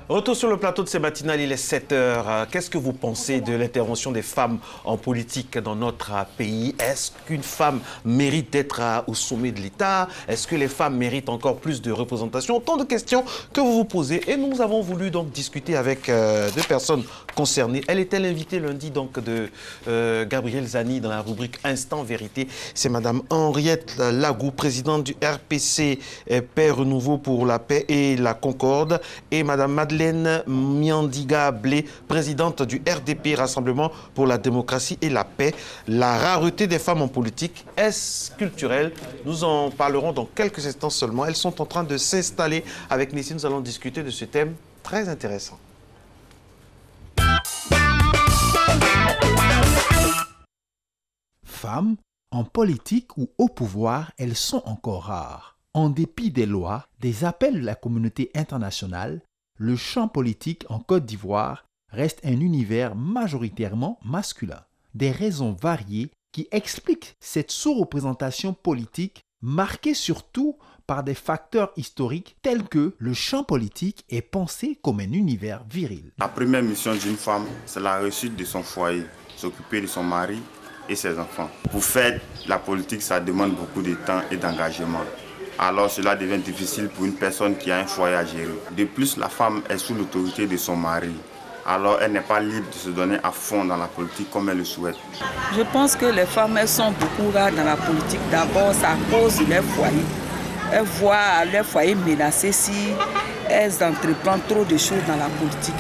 Retour sur le plateau de ces matinales, il est 7 heures. Qu'est-ce que vous pensez de l'intervention des femmes en politique dans notre pays? Est-ce qu'une femme mérite d'être au sommet de l'État? Est-ce que les femmes méritent encore plus de représentation? Autant de questions que vous vous posez. Et nous avons voulu donc discuter avec deux personnes concernées. Elle était l'invitée lundi donc de Gabriel Zani dans la rubrique Instant Vérité. C'est Madame Henriette Lagou, présidente du RPC Paix Renouveau pour la paix et la concorde, et Madame Madeleine Miandiga-Blé, présidente du RDP, Rassemblement pour la démocratie et la paix. La rareté des femmes en politique, est-ce culturel? Nous en parlerons dans quelques instants seulement. Elles sont en train de s'installer avec Nissi. Nous allons discuter de ce thème très intéressant. Femmes, en politique ou au pouvoir, elles sont encore rares. En dépit des lois, des appels de la communauté internationale, le champ politique en Côte d'Ivoire reste un univers majoritairement masculin. Des raisons variées qui expliquent cette sous-représentation politique marquée surtout par des facteurs historiques tels que le champ politique est pensé comme un univers viril. La première mission d'une femme, c'est la réussite de son foyer, s'occuper de son mari et ses enfants. Pour faire la politique, ça demande beaucoup de temps et d'engagement. Alors cela devient difficile pour une personne qui a un foyer à gérer. De plus, la femme est sous l'autorité de son mari. Alors elle n'est pas libre de se donner à fond dans la politique comme elle le souhaite. Je pense que les femmes, elles sont beaucoup rares dans la politique. D'abord, c'est à cause de leur foyer. Elles voient leur foyer menacé si elles entreprennent trop de choses dans la politique.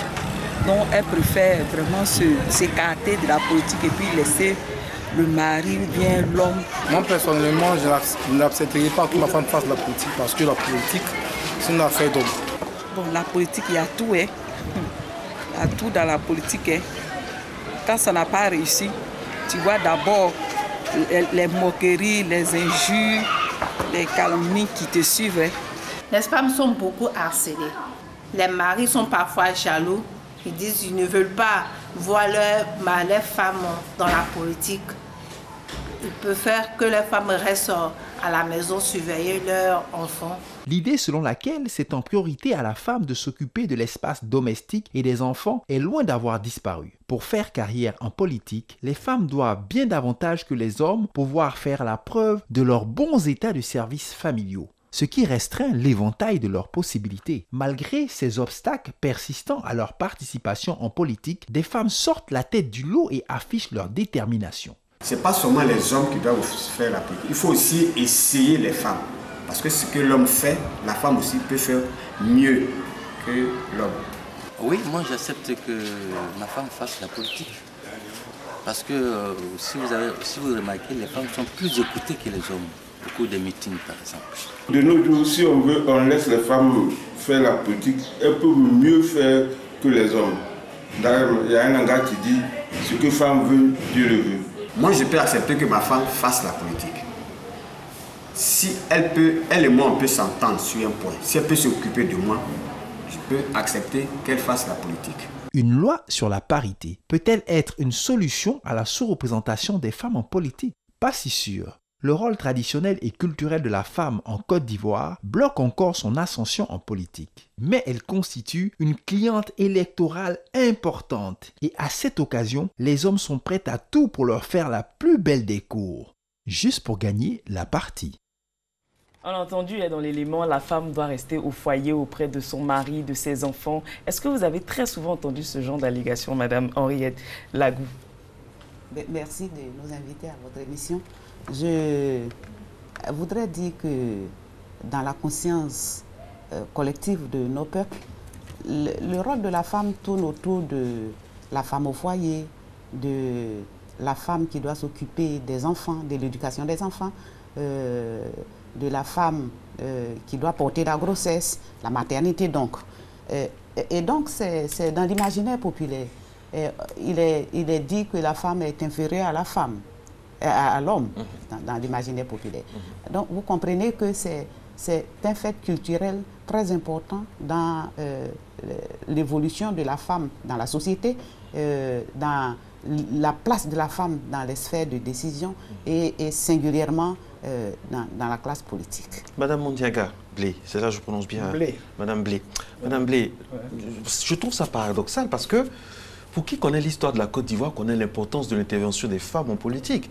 Donc elles préfèrent vraiment s'écarter de la politique et puis laisser le mari ou bien l'homme. Moi personnellement, je n'accepterai pas que ma femme fasse la politique parce que la politique, c'est une affaire d'homme. Bon, la politique, il y a tout, hein. Il y a tout dans la politique. Hein. Quand ça n'a pas réussi, tu vois d'abord les moqueries, les injures, les calomnies qui te suivent. Hein. Les femmes sont beaucoup harcelées. Les maris sont parfois jaloux. Ils disent qu'ils ne veulent pas voir leurs femmes dans la politique. Ils préfèrent que les femmes restent à la maison surveiller leurs enfants. L'idée selon laquelle c'est en priorité à la femme de s'occuper de l'espace domestique et des enfants est loin d'avoir disparu. Pour faire carrière en politique, les femmes doivent bien davantage que les hommes pouvoir faire la preuve de leurs bons états de services familiaux, ce qui restreint l'éventail de leurs possibilités. Malgré ces obstacles persistants à leur participation en politique, des femmes sortent la tête du lot et affichent leur détermination. Ce n'est pas seulement les hommes qui doivent faire la politique, il faut aussi essayer les femmes. Parce que ce que l'homme fait, la femme aussi peut faire mieux que l'homme. Oui, moi j'accepte que ma femme fasse la politique. Parce que si vous remarquez, les femmes sont plus écoutées que les hommes. Beaucoup de meetings par exemple. De nos jours, si on laisse les femmes faire la politique, elles peuvent mieux faire que les hommes. D'ailleurs, il y a un langage qui dit ce que femme veut, Dieu le veut. Moi, je peux accepter que ma femme fasse la politique. Si elle et moi, on peut s'entendre sur un point, si elle peut s'occuper de moi, je peux accepter qu'elle fasse la politique. Une loi sur la parité peut-elle être une solution à la sous-représentation des femmes en politique? Pas si sûr. Le rôle traditionnel et culturel de la femme en Côte d'Ivoire bloque encore son ascension en politique. Mais elle constitue une cliente électorale importante et à cette occasion, les hommes sont prêts à tout pour leur faire la plus belle des cours, juste pour gagner la partie. On a entendu dans l'élément, la femme doit rester au foyer auprès de son mari, de ses enfants. Est-ce que vous avez très souvent entendu ce genre d'allégation, Madame Henriette Lagou? Merci de nous inviter à votre émission. Je voudrais dire que dans la conscience collective de nos peuples, le rôle de la femme tourne autour de la femme au foyer, de la femme qui doit s'occuper des enfants, de l'éducation des enfants, de la femme qui doit porter la grossesse, la maternité donc. Et donc c'est dans l'imaginaire populaire. Il est dit que la femme est inférieure à la femme, à l'homme, dans l'imaginaire populaire. Donc vous comprenez que c'est un fait culturel très important dans l'évolution de la femme dans la société, dans la place de la femme dans les sphères de décision et singulièrement dans la classe politique. Madame Mondiaga, Blé, c'est là que je prononce bien. Blé. Madame Blé. Madame Blé, je trouve ça paradoxal parce que pour qui connaît l'histoire de la Côte d'Ivoire, connaît l'importance de l'intervention des femmes en politique.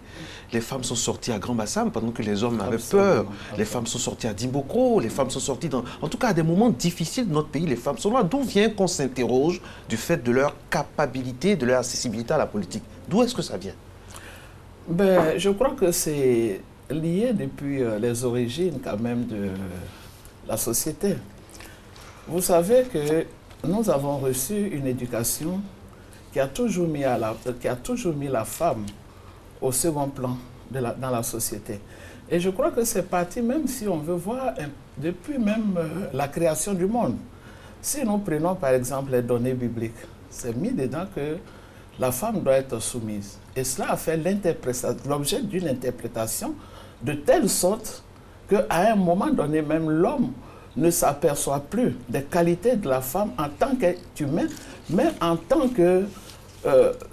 Les femmes sont sorties à Grand Bassam pendant que les hommes avaient peur. Les femmes sont sorties à Dimbokro, les femmes sont sorties dans... En tout cas, à des moments difficiles de notre pays, les femmes sont là. D'où vient qu'on s'interroge du fait de leur capacité, de leur accessibilité à la politique? D'où est-ce que ça vient? Ben, je crois que c'est lié depuis les origines quand même de la société. Vous savez que nous avons reçu une éducation qui a toujours mis la femme au second plan dans la société. Et je crois que c'est parti, même si on veut voir, depuis même la création du monde. Si nous prenons par exemple les données bibliques, c'est mis dedans que la femme doit être soumise. Et cela a fait l'objet d'une interprétation de telle sorte qu'à un moment donné, même l'homme ne s'aperçoit plus des qualités de la femme en tant qu'être humain, mais en tant que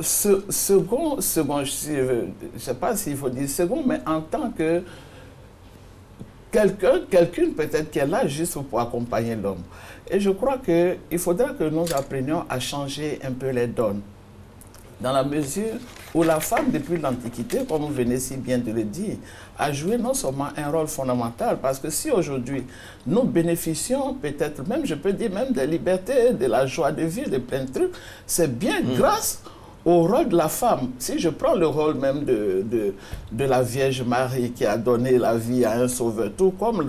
second, je ne sais pas s'il faut dire second, mais en tant que quelqu'une peut-être qui est là juste pour accompagner l'homme. Et je crois qu'il faudra que nous apprenions à changer un peu les donnes. Dans la mesure où la femme, depuis l'Antiquité, comme vous venez si bien de le dire, a joué non seulement un rôle fondamental, parce que si aujourd'hui nous bénéficions peut-être même, je peux dire même des libertés, de la joie de vivre, de plein de trucs, c'est bien grâce au rôle de la femme. Si je prends le rôle même de la Vierge Marie qui a donné la vie à un sauveur, tout comme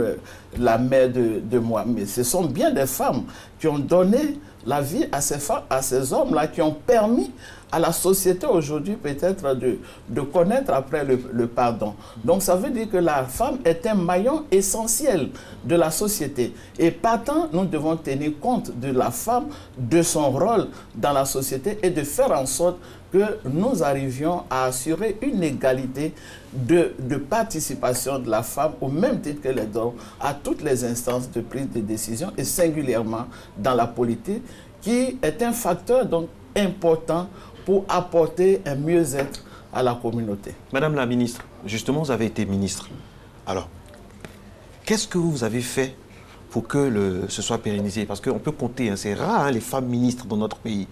la mère de Mohamed, ce sont bien des femmes qui ont donné la vie à ces hommes-là, qui ont permis à la société aujourd'hui peut-être de connaître après le pardon. Donc ça veut dire que la femme est un maillon essentiel de la société. Et partant, nous devons tenir compte de la femme, de son rôle dans la société et de faire en sorte que nous arrivions à assurer une égalité de participation de la femme au même titre que les hommes à toutes les instances de prise de décision et singulièrement dans la politique qui est un facteur donc important pour apporter un mieux-être à la communauté. Madame la ministre, justement, vous avez été ministre. Alors, qu'est-ce que vous avez fait pour que ce soit pérennisé? Parce qu'on peut compter, hein, c'est rare, hein, les femmes ministres dans notre pays.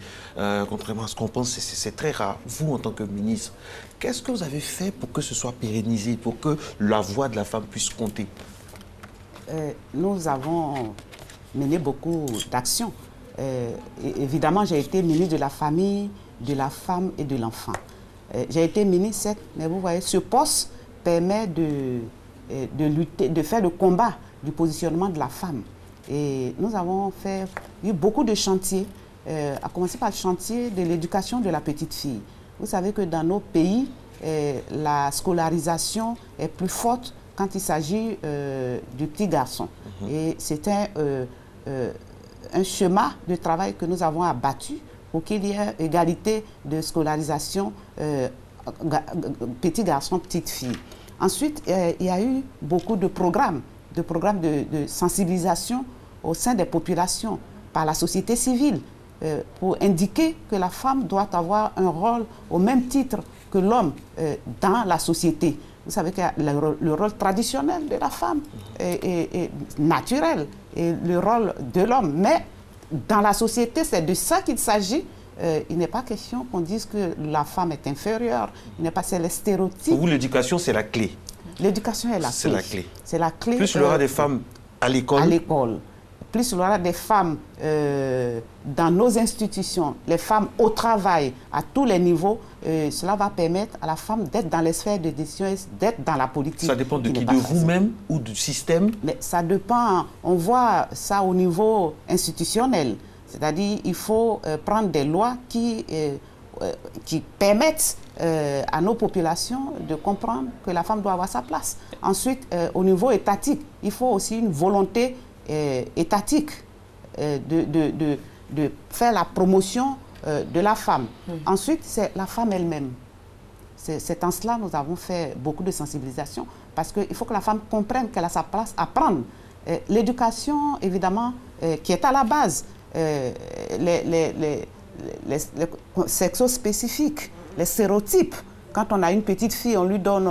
Contrairement à ce qu'on pense, c'est très rare. Vous, en tant que ministre, qu'est-ce que vous avez fait pour que ce soit pérennisé, pour que la voix de la femme puisse compter? Nous avons mené beaucoup d'actions. Évidemment, j'ai été ministre de la famille, de la femme et de l'enfant. J'ai été ministre, mais vous voyez, ce poste permet de lutter, de faire le combat du positionnement de la femme. Et nous avons eu beaucoup de chantiers, à commencer par le chantier de l'éducation de la petite fille. Vous savez que dans nos pays, la scolarisation est plus forte quand il s'agit du petit garçon. Et c'est un schéma de travail que nous avons abattu pour qu'il y ait égalité de scolarisation petit garçon, petite fille. Ensuite, il y a eu beaucoup de programmes de sensibilisation au sein des populations par la société civile pour indiquer que la femme doit avoir un rôle au même titre que l'homme dans la société. Vous savez que le rôle traditionnel de la femme est naturel et le rôle de l'homme. Mais dans la société, c'est de ça qu'il s'agit. Il n'est pas question qu'on dise que la femme est inférieure. Il n'est pas, c'est les stéréotypes. Pour vous, l'éducation, c'est la clé. L'éducation est la clé. C'est la clé. C'est la clé. Plus il y aura des femmes à l'école. Plus il y aura des femmes dans nos institutions, les femmes au travail, à tous les niveaux, cela va permettre à la femme d'être dans les sphères de décision et d'être dans la politique. Ça dépend de qui? De vous-même ou du système? Mais ça dépend, on voit ça au niveau institutionnel. C'est-à-dire qu'il faut prendre des lois qui permettent à nos populations de comprendre que la femme doit avoir sa place. Ensuite, au niveau étatique, il faut aussi une volonté étatique de faire la promotion de la femme. Ensuite, c'est la femme elle-même. C'est en cela que nous avons fait beaucoup de sensibilisation parce qu'il faut que la femme comprenne qu'elle a sa place à prendre. L'éducation, évidemment, qui est à la base, les sexo-spécifiques, les stéréotypes Quand on a une petite fille, on lui donne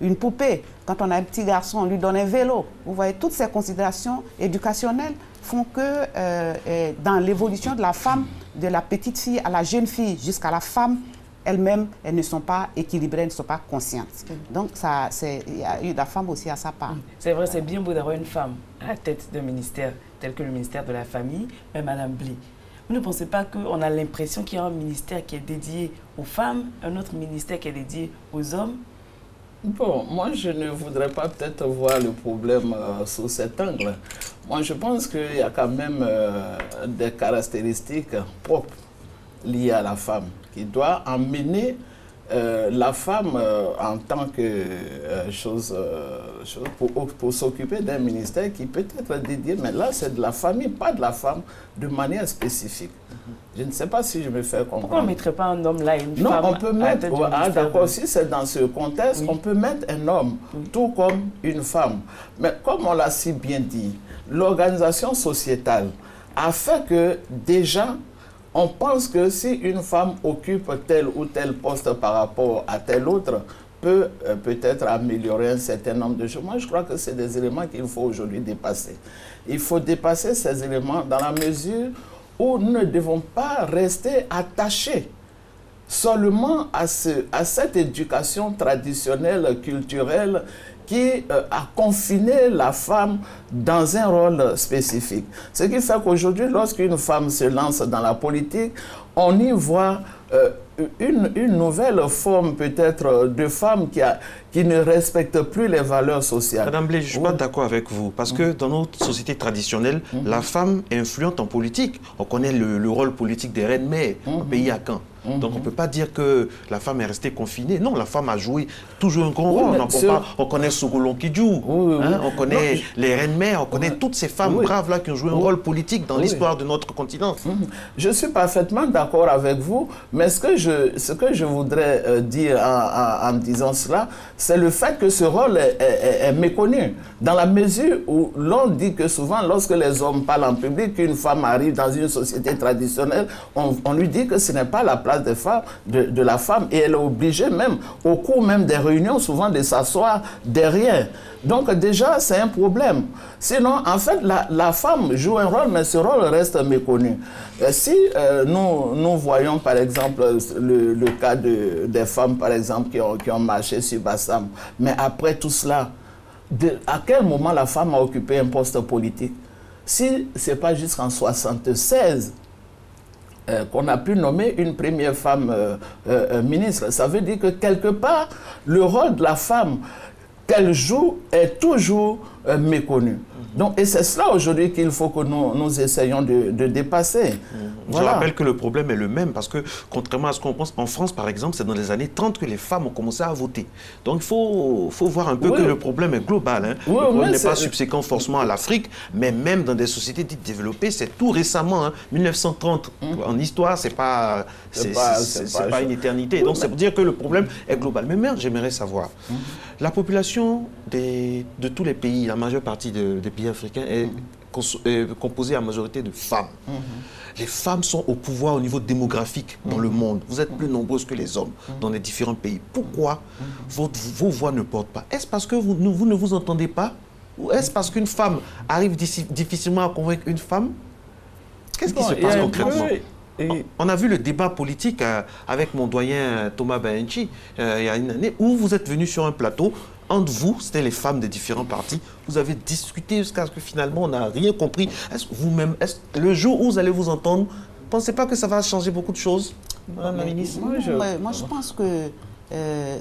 une poupée. Quand on a un petit garçon, on lui donne un vélo. Vous voyez, toutes ces considérations éducationnelles font que dans l'évolution de la femme, de la petite fille à la jeune fille jusqu'à la femme, elles-mêmes, elles ne sont pas équilibrées, elles ne sont pas conscientes. Donc, la femme aussi a sa part. C'est vrai, c'est bien beau d'avoir une femme à la tête d'un ministère tel que le ministère de la Famille, mais Madame Blé, vous ne pensez pas qu'on a l'impression qu'il y a un ministère qui est dédié aux femmes, un autre ministère qui est dédié aux hommes? Bon, moi, je ne voudrais pas peut-être voir le problème sous cet angle. Moi, je pense qu'il y a quand même des caractéristiques propres liées à la femme qui doit emmener la femme en tant que pour s'occuper d'un ministère qui peut être dédié, mais là, c'est de la famille, pas de la femme, de manière spécifique. Je ne sais pas si je me fais comprendre. Pourquoi on ne mettrait pas un homme là et une femme? Non, on peut mettre, d'accord, si c'est dans ce contexte, on peut mettre un homme, tout comme une femme. Mais comme on l'a si bien dit, l'organisation sociétale a fait que déjà, on pense que si une femme occupe tel ou tel poste par rapport à tel autre, peut peut-être améliorer un certain nombre de choses. Moi, je crois que c'est des éléments qu'il faut aujourd'hui dépasser. Il faut dépasser ces éléments dans la mesure où nous ne devons pas rester attachés seulement à cette éducation traditionnelle, culturelle, qui a confiné la femme dans un rôle spécifique. Ce qui fait qu'aujourd'hui, lorsqu'une femme se lance dans la politique, on y voit une nouvelle forme peut-être de femme qui ne respecte plus les valeurs sociales. Madame Blé, je ne suis pas d'accord avec vous, parce que dans notre société traditionnelle, la femme est influente en politique. On connaît le rôle politique des reines-mères au pays à Caen. Donc on ne peut pas dire que la femme est restée confinée. Non, la femme a joué toujours un grand rôle. On connaît Sogolon Kidjou, on connaît les reines-mères, on connaît toutes ces femmes braves-là qui ont joué un rôle politique dans l'histoire de notre continent. Je suis parfaitement d'accord avec vous, mais ce que je voudrais dire en disant cela, c'est le fait que ce rôle est méconnu. Dans la mesure où l'on dit que souvent, lorsque les hommes parlent en public, qu'une femme arrive dans une société traditionnelle, on lui dit que ce n'est pas la place de la femme, et elle est obligée même, au cours même des réunions, souvent de s'asseoir derrière. Donc déjà, c'est un problème. Sinon, en fait, la femme joue un rôle, mais ce rôle reste méconnu. Si nous voyons, par exemple, le cas des femmes, par exemple, qui ont marché sur Bassam, mais après tout cela, à quel moment la femme a occupé un poste politique? Si ce n'est pas jusqu'en 1976, qu'on a pu nommer une première femme ministre. Ça veut dire que quelque part, le rôle de la femme qu'elle joue est toujours méconnu. Donc, et c'est cela aujourd'hui qu'il faut que nous essayons de dépasser. Voilà. Je rappelle que le problème est le même parce que, contrairement à ce qu'on pense, en France, par exemple, c'est dans les années 30 que les femmes ont commencé à voter. Donc, il faut voir un peu que le problème est global. Hein. Le problème n'est pas subséquent forcément à l'Afrique, mais même dans des sociétés dites développées, c'est tout récemment, hein, 1930. En histoire, c'est pas une éternité. Donc, c'est pour dire que le problème est global. Mais merde, j'aimerais savoir, la population de tous les pays, la majeure partie des pays africains est composée à majorité de femmes. Les femmes sont au pouvoir au niveau démographique dans le monde. Vous êtes plus nombreuses que les hommes dans les différents pays. Pourquoi vos voix ne portent pas? Est-ce parce que vous ne vous entendez pas? Ou est-ce parce qu'une femme arrive difficilement à convaincre une femme? Qu'est-ce qui se passe concrètement? On a vu le débat politique avec mon doyen Thomas Baenchi il y a une année, où vous êtes venu sur un plateau. Entre vous, c'était les femmes des différents partis. Vous avez discuté jusqu'à ce que finalement, on n'a rien compris. Est-ce que vous-même, le jour où vous allez vous entendre, ne pensez pas que ça va changer beaucoup de choses, Madame la ministre? Moi, je pense que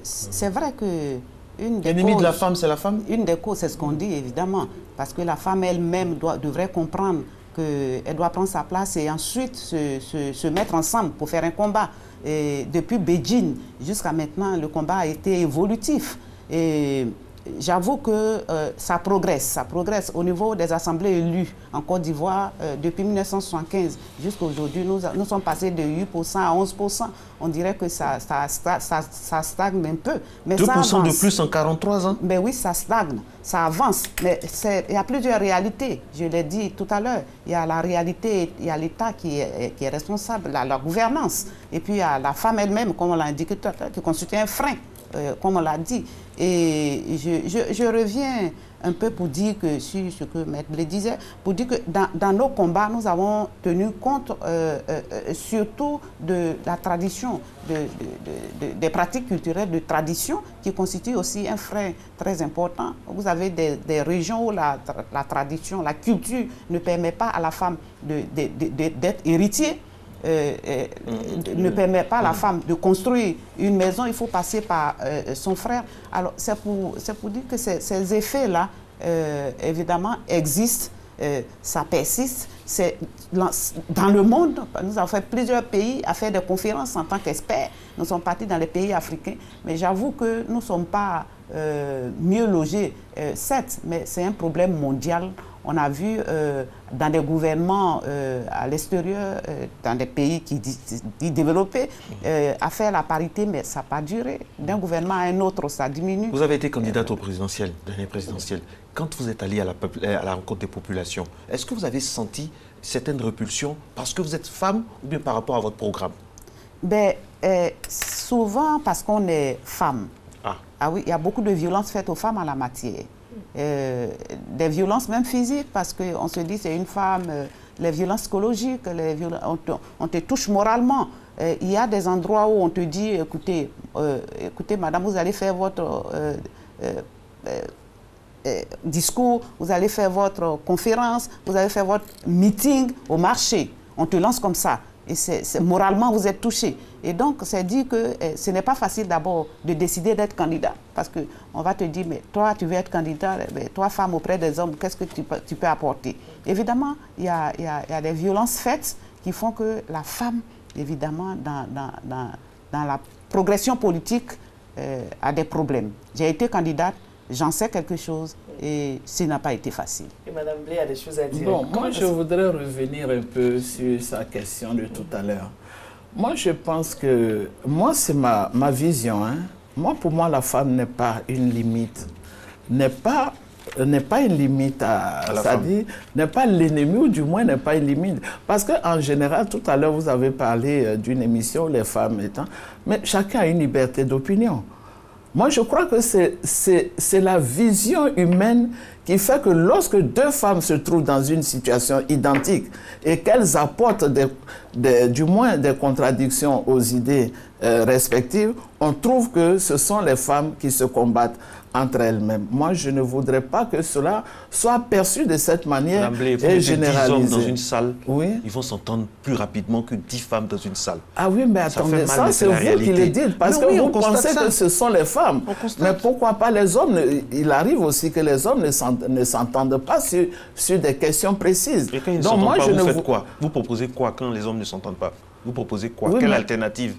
c'est vrai que l'ennemi de la femme, c'est la femme? Une des causes, c'est ce qu'on dit, évidemment. Parce que la femme elle-même devrait comprendre qu'elle doit prendre sa place et ensuite se mettre ensemble pour faire un combat. Et depuis Beijing jusqu'à maintenant, le combat a été évolutif. Et j'avoue que ça progresse au niveau des assemblées élues en Côte d'Ivoire. Depuis 1975 jusqu'à aujourd'hui, nous sommes passés de 8% à 11%. On dirait que ça stagne un peu. Mais 2% de plus en 43 ans? Ben oui, ça stagne, ça avance. Mais il y a plusieurs réalités, je l'ai dit tout à l'heure. Il y a la réalité, il y a l'État qui est responsable, la gouvernance. Et puis il y a la femme elle-même, comme on l'a indiqué tout à l'heure, qui constitue un frein, comme on l'a dit. Et je reviens un peu pour dire que, sur ce que Maître Blé disait, pour dire que dans nos combats, nous avons tenu compte surtout de la tradition, des pratiques culturelles de tradition qui constituent aussi un frein très important. Vous avez des régions où la tradition, la culture ne permet pas à la femme d'être héritier. Ne permet pas à la femme de construire une maison, il faut passer par son frère. Alors, c'est pour dire que ces effets-là, évidemment, existent, ça persiste. Dans le monde, nous avons fait plusieurs pays à faire des conférences en tant qu'experts. Nous sommes partis dans les pays africains, mais j'avoue que nous ne sommes pas mieux logés, certes, mais c'est un problème mondial. On a vu dans des gouvernements à l'extérieur, dans des pays qui développés, à faire la parité, mais ça n'a pas duré. D'un gouvernement à un autre, ça diminue. Vous avez été candidate au présidentiel, dernière présidentielle. Quand vous êtes allée à la rencontre des populations, est-ce que vous avez senti certaines répulsions parce que vous êtes femme ou bien par rapport à votre programme? Ben, souvent parce qu'on est femme. Ah oui, il y a beaucoup de violences faites aux femmes en la matière. Des violences même physiques, parce qu'on se dit c'est une femme, les violences psychologiques, on te touche moralement. Il y a des endroits où on te dit, écoutez, madame, vous allez faire votre discours, vous allez faire votre conférence, vous allez faire votre meeting au marché. On te lance comme ça. Et moralement, vous êtes touché. Et donc, c'est dit que ce n'est pas facile d'abord de décider d'être candidat. Parce qu'on va te dire, mais toi, tu veux être candidat, mais toi, femme auprès des hommes, qu'est-ce que tu peux apporter? Évidemment, il y a des violences faites qui font que la femme, évidemment, dans la progression politique, a des problèmes. J'ai été candidate, j'en sais quelque chose. Et ce n'a pas été facile. Et Mme Blé a des choses à dire. Bon, moi, je voudrais revenir un peu sur sa question de tout à l'heure. Moi, je pense que... Moi, c'est ma vision. Hein. Pour moi, la femme n'est pas une limite. N'est pas une limite c'est-à-dire, n'est pas l'ennemi, ou du moins n'est pas une limite. Parce qu'en général, tout à l'heure, vous avez parlé d'une émission où les femmes étant... Mais chacun a une liberté d'opinion. Moi, je crois que c'est la vision humaine qui fait que lorsque deux femmes se trouvent dans une situation identique et qu'elles apportent du moins des contradictions aux idées respectives, on trouve que ce sont les femmes qui se combattent entre elles-mêmes. Moi, je ne voudrais pas que cela soit perçu de cette manière et généralisé. 10 hommes dans une salle, oui, ils vont s'entendre plus rapidement que 10 femmes dans une salle. Ah oui, mais attendez, ça c'est vous qui le dites, parce que vous pensez que ce sont les femmes. Mais pourquoi pas les hommes? Il arrive aussi que les hommes ne s'entendent pas sur des questions précises. Et quand ils ne s'entendent pas, vous faites quoi? Vous proposez quoi quand les hommes ne s'entendent pas? Vous proposez quoi? Quelle alternative?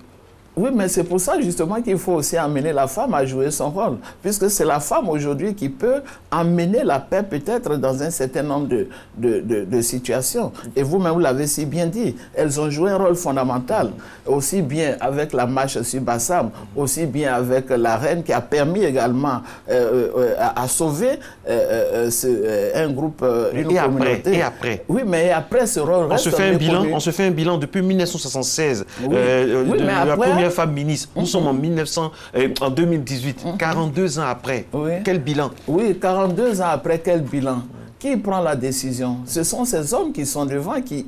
Oui, mais c'est pour ça justement qu'il faut aussi amener la femme à jouer son rôle, puisque c'est la femme aujourd'hui qui peut amener la paix peut-être dans un certain nombre de situations. Et vous-même, vous l'avez si bien dit, elles ont joué un rôle fondamental, aussi bien avec la marche sur Bassam, aussi bien avec la reine qui a permis également à sauver un groupe, une communauté. Et après? Oui, mais après ce rôle reste on se fait un bilan depuis 1976, oui. La première femme ministre. Nous sommes en 2018, 42 ans après. Oui. Quel bilan? Oui, 42 ans après, quel bilan? Qui prend la décision? Ce sont ces hommes qui sont devant, qui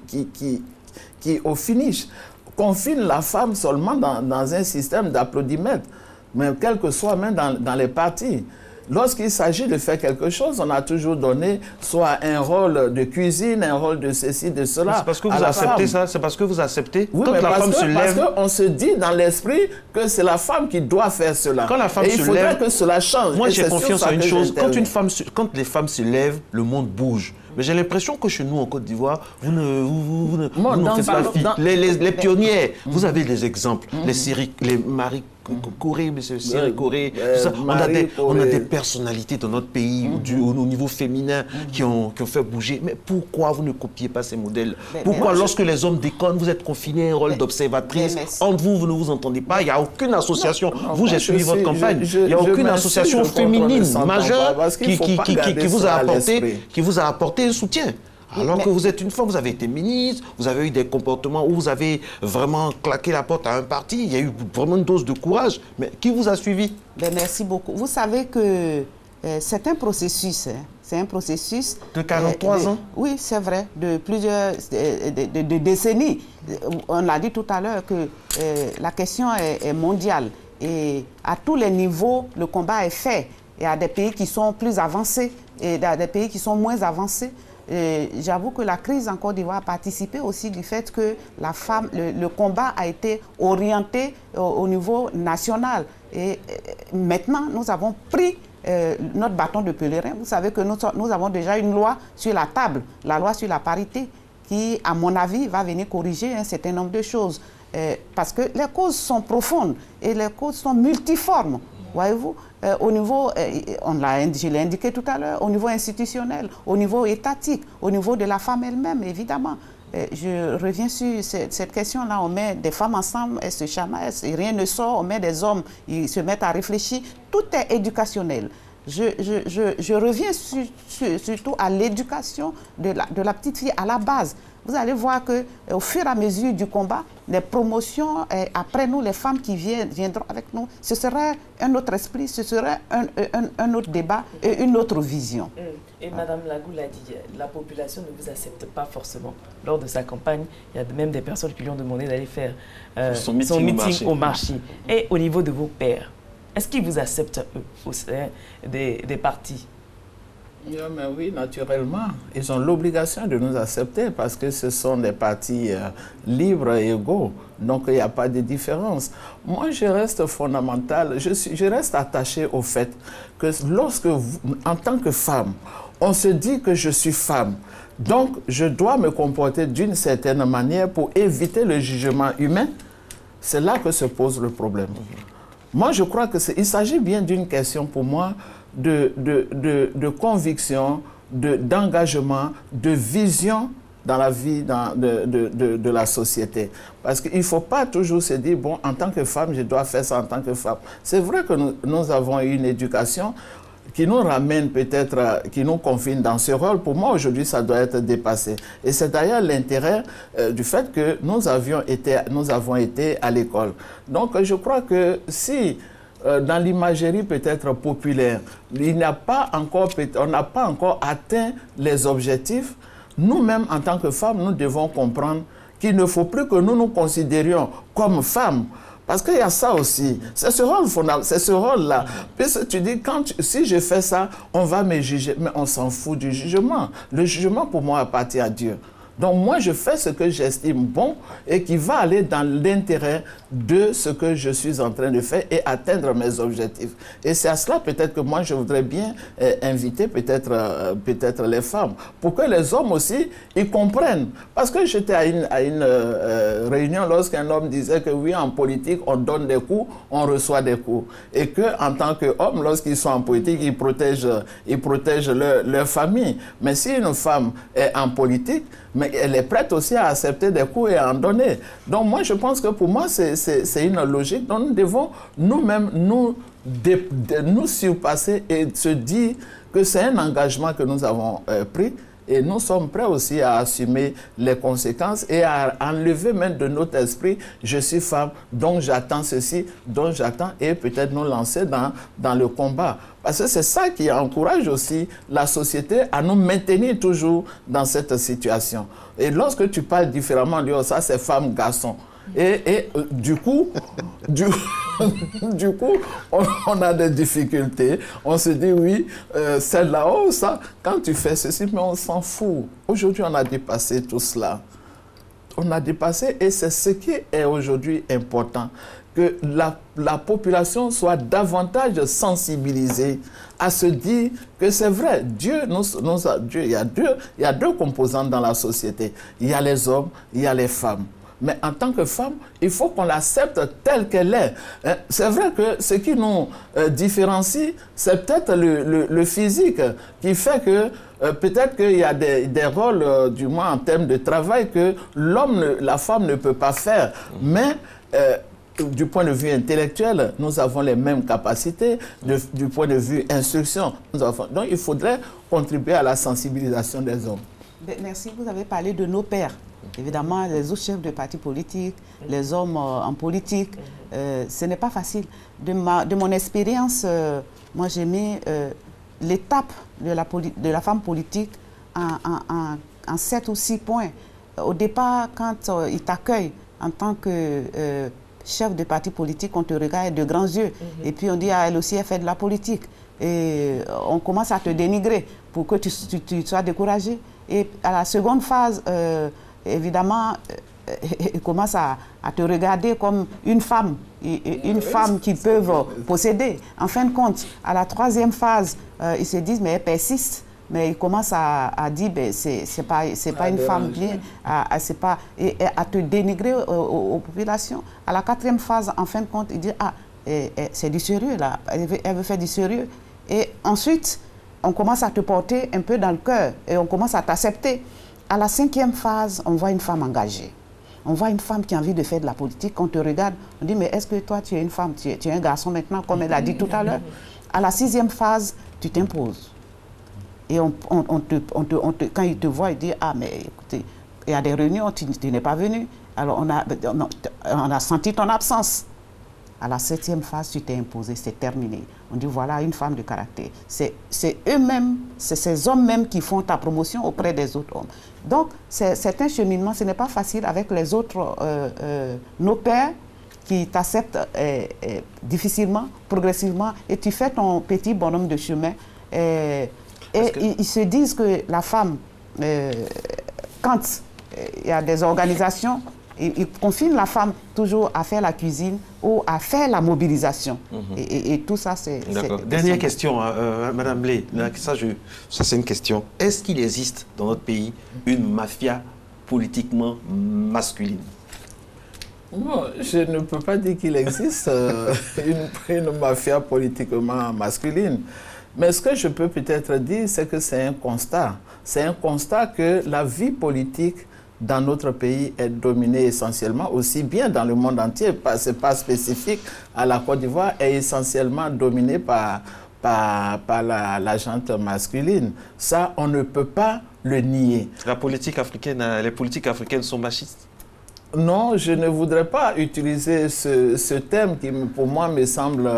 au finish, confinent la femme seulement dans un système d'applaudimètres, mais quel que soit même dans les partis. Lorsqu'il s'agit de faire quelque chose, on a toujours donné soit un rôle de cuisine, un rôle de ceci, de cela. C'est parce que vous acceptez ça? C'est parce que vous acceptez? Oui, quand la femme se lève... Parce qu'on se dit dans l'esprit que c'est la femme qui doit faire cela. Quand la femme se lève... il faudrait que cela change. Moi, j'ai confiance en une chose. Quand les femmes se lèvent, le monde bouge. Mais j'ai l'impression que chez nous, en Côte d'Ivoire, vous ne faites pas fi. Les pionnières, vous avez des exemples. Les Marie Corée, M. Cyril Corée, on a des personnalités dans notre pays au niveau féminin qui ont fait bouger. Mais pourquoi vous ne copiez pas ces modèles? Pourquoi lorsque les hommes déconnent, vous êtes confinés à un rôle d'observatrice? Entre vous ne vous entendez pas. Il n'y a aucune association. Vous, j'ai suivi votre campagne. Il n'y a aucune association féminine majeure qui vous a apporté un soutien. Alors que vous êtes une femme, vous avez été ministre, vous avez eu des comportements où vous avez vraiment claqué la porte à un parti. Il y a eu vraiment une dose de courage. Mais qui vous a suivi? Merci beaucoup. Vous savez que c'est un processus. C'est un processus... De 43 ans? Oui, c'est vrai. De plusieurs de décennies. On l'a dit tout à l'heure que la question est mondiale. Et à tous les niveaux, le combat est fait. Il y a des pays qui sont plus avancés et il y a des pays qui sont moins avancés. J'avoue que la crise en Côte d'Ivoire a participé aussi du fait que la femme, le combat a été orienté au niveau national. Et maintenant, nous avons pris notre bâton de pèlerin. Vous savez que nous avons déjà une loi sur la table, la loi sur la parité, qui, à mon avis, va venir corriger un certain nombre de choses. Parce que les causes sont profondes et les causes sont multiformes. Voyez-vous, au niveau, je l'ai indiqué tout à l'heure, au niveau institutionnel, au niveau étatique, au niveau de la femme elle-même, évidemment. Je reviens sur cette question-là, on met des femmes ensemble, elles se chamaillent, et rien ne sort, on met des hommes, ils se mettent à réfléchir, tout est éducationnel. Je reviens surtout à l'éducation de la petite fille à la base. Vous allez voir qu'au fur et à mesure du combat, les promotions, après nous, les femmes qui viendront avec nous, ce serait un autre esprit, ce serait un autre débat et une autre vision. Et Mme Lagou l'a dit, la population ne vous accepte pas forcément. Lors de sa campagne, il y a même des personnes qui lui ont demandé d'aller faire son meeting au marché. Et au niveau de vos pairs, est-ce qu'ils vous acceptent, eux, au sein des partis? Mais oui, naturellement. Ils ont l'obligation de nous accepter parce que ce sont des partis libres et égaux. Donc, il n'y a pas de différence. Moi, je reste fondamental. Je reste attaché au fait que lorsque, en tant que femme, on se dit que je suis femme, donc je dois me comporter d'une certaine manière pour éviter le jugement humain, c'est là que se pose le problème. Moi, je crois qu'il s'agit bien d'une question pour moi de conviction, d'engagement, de vision dans la vie de la société. Parce qu'il ne faut pas toujours se dire, bon, en tant que femme, je dois faire ça en tant que femme. C'est vrai que nous avons une éducation qui nous ramène peut-être, qui nous confine dans ce rôle. Pour moi, aujourd'hui, ça doit être dépassé. Et c'est d'ailleurs l'intérêt du fait que nous avons été à l'école. Donc, je crois que si dans l'imagerie peut-être populaire, on n'a pas encore atteint les objectifs, nous-mêmes, en tant que femmes, nous devons comprendre qu'il ne faut plus que nous nous considérions comme femmes. Parce qu'il y a ça aussi. C'est ce rôle fondamental, c'est ce rôle-là. Puisque tu dis, si je fais ça, on va me juger. Mais on s'en fout du jugement. Le jugement, pour moi, appartient à Dieu. Donc moi, je fais ce que j'estime bon et qui va aller dans l'intérêt de ce que je suis en train de faire et atteindre mes objectifs. Et c'est à cela peut-être que moi, je voudrais bien inviter peut-être les femmes pour que les hommes aussi, ils comprennent. Parce que j'étais à une réunion lorsqu'un homme disait que oui, en politique, on donne des coups, on reçoit des coups. Et qu'en tant qu'homme, lorsqu'ils sont en politique, ils protègent leur famille. Mais si une femme est en politique, mais elle est prête aussi à accepter des coups et à en donner. Donc moi, je pense que pour moi, c'est une logique dont nous devons nous-mêmes nous surpasser et se dire que c'est un engagement que nous avons pris. Et nous sommes prêts aussi à assumer les conséquences et à enlever même de notre esprit, je suis femme, donc j'attends ceci, donc j'attends, et peut-être nous lancer dans le combat. Parce que c'est ça qui encourage aussi la société à nous maintenir toujours dans cette situation. Et lorsque tu parles différemment, on dit, oh, ça c'est femme, garçon. Et du coup, on a des difficultés. On se dit, oui, celle-là, oh, ça, quand tu fais ceci, mais on s'en fout. Aujourd'hui, on a dépassé tout cela. On a dépassé, et c'est ce qui est aujourd'hui important. que la population soit davantage sensibilisée à se dire que c'est vrai, Dieu, il y a deux composantes dans la société. Il y a les hommes, il y a les femmes. Mais en tant que femme, il faut qu'on l'accepte telle qu'elle est. C'est vrai que ce qui nous différencie, c'est peut-être le physique qui fait que peut-être qu'il y a des rôles, du moins en termes de travail, que la femme ne peut pas faire. Mais du point de vue intellectuel, nous avons les mêmes capacités. Du point de vue instruction, donc il faudrait contribuer à la sensibilisation des hommes. Merci, vous avez parlé de nos pères. Évidemment, les autres chefs de partis politiques, les hommes en politique, ce n'est pas facile. De mon expérience, moi j'ai mis l'étape de la femme politique en 7 ou 6 points. Au départ, quand ils t'accueillent en tant que chef de parti politique, on te regarde de grands yeux. Et puis on dit, ah, elle aussi, elle fait de la politique. Et on commence à te dénigrer pour que tu sois découragé. Et à la seconde phase, évidemment, ils commencent à te regarder comme une femme qu'ils peuvent posséder. En fin de compte, à la troisième phase, ils se disent, mais elle persiste. Mais ils commencent à dire, ben, c'est pas une femme bien, et à te dénigrer aux populations. À la quatrième phase, en fin de compte, ils disent, ah, c'est du sérieux là, elle veut faire du sérieux. Et ensuite, on commence à te porter un peu dans le cœur et on commence à t'accepter. À la cinquième phase, on voit une femme engagée. On voit une femme qui a envie de faire de la politique. On te regarde, on dit, mais est-ce que toi, tu es une femme, tu es un garçon maintenant, comme elle a dit tout à l'heure. À la sixième phase, tu t'imposes. Et quand ils te voient, ils disent, ah, mais écoutez, il y a des réunions, tu n'es pas venu. Alors, on a senti ton absence. À la septième phase, tu t'es imposé, c'est terminé. On dit, voilà, une femme de caractère. C'est eux-mêmes, c'est ces hommes-mêmes qui font ta promotion auprès des autres hommes. Donc, c'est un cheminement, ce n'est pas facile avec les autres, nos pères, qui t'acceptent difficilement, progressivement, et tu fais ton petit bonhomme de chemin. Ils se disent que la femme, quand il y a des organisations, ils confinent la femme toujours à faire la cuisine ou à faire la mobilisation. Et tout ça, c'est... D'accord. Dernière question, Madame Blé. Ça, c'est une question. Est-ce qu'il existe dans notre pays une mafia politiquement masculine? Bon, je ne peux pas dire qu'il existe une mafia politiquement masculine. Mais ce que je peux peut-être dire, c'est que c'est un constat. C'est un constat que la vie politique dans notre pays est dominée essentiellement, aussi bien dans le monde entier, ce n'est pas spécifique à la Côte d'Ivoire, est essentiellement dominée par la gente masculine. Ça, on ne peut pas le nier. La politique africaine, les politiques africaines sont machistes? Non, je ne voudrais pas utiliser ce terme qui, pour moi, me semble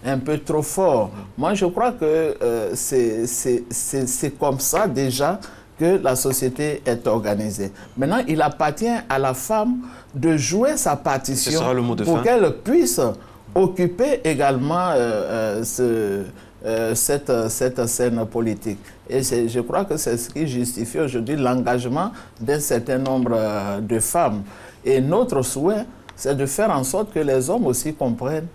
un peu trop fort. Moi, je crois que c'est comme ça déjà que la société est organisée. Maintenant, il appartient à la femme de jouer sa partition pour qu'elle puisse occuper également cette scène politique. Et je crois que c'est ce qui justifie aujourd'hui l'engagement d'un certain nombre de femmes. Et notre souhait, c'est de faire en sorte que les hommes aussi comprennent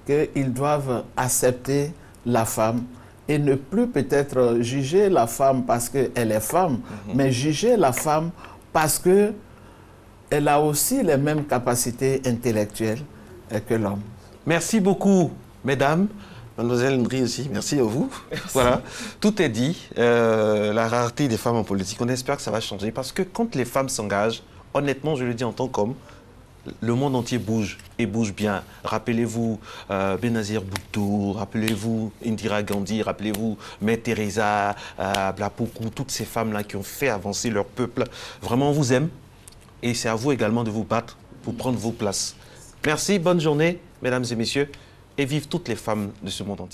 qu'ils doivent accepter la femme et ne plus peut-être juger la femme parce qu'elle est femme, mais juger la femme parce qu'elle a aussi les mêmes capacités intellectuelles que l'homme. Merci beaucoup, mesdames. Mademoiselle Ndri aussi, merci à vous. Merci. Voilà, tout est dit. La rareté des femmes en politique, on espère que ça va changer parce que quand les femmes s'engagent, honnêtement, je le dis en tant qu'homme, le monde entier bouge et bouge bien. Rappelez-vous Benazir Bhutto, rappelez-vous Indira Gandhi, rappelez-vous Mère Teresa, Blapoku, toutes ces femmes-là qui ont fait avancer leur peuple. Vraiment, on vous aime et c'est à vous également de vous battre pour prendre vos places. Merci, bonne journée, mesdames et messieurs, et vive toutes les femmes de ce monde entier.